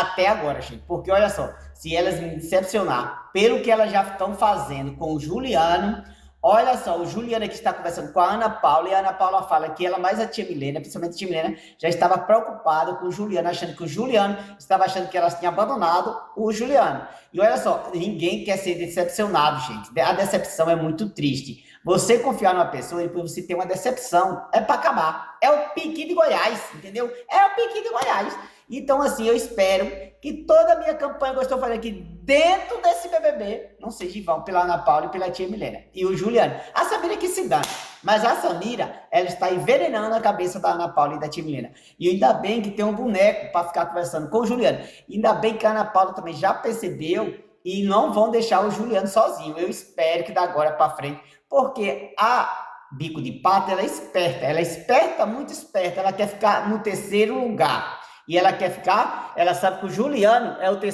até agora, gente. Porque olha só, se elas me decepcionar pelo que elas já estão fazendo com o Juliano, olha só, o Juliano aqui está conversando com a Ana Paula, e a Ana Paula fala que ela, mais a tia Milena, principalmente a tia Milena, já estava preocupada com o Juliano, achando que o Juliano estava achando que elas tinham abandonado o Juliano. E olha só, ninguém quer ser decepcionado, gente. A decepção é muito triste. Você confiar numa pessoa e depois você ter uma decepção, é para acabar. É o piqui de Goiás, entendeu? É o piqui de Goiás. Então, assim, eu espero que toda a minha campanha que eu estou fazendo aqui dentro desse BBB não seja em vão pela Ana Paula e pela tia Milena. E o Juliano. A Samira que se dane. Mas a Samira, ela está envenenando a cabeça da Ana Paula e da tia Milena. E ainda bem que tem um boneco para ficar conversando com o Juliano. E ainda bem que a Ana Paula também já percebeu e não vão deixar o Juliano sozinho. Eu espero que da agora para frente, porque a Bico de Pato, ela é esperta, muito esperta, ela quer ficar no terceiro lugar. E ela quer ficar, ela sabe que o Juliano é o terceiro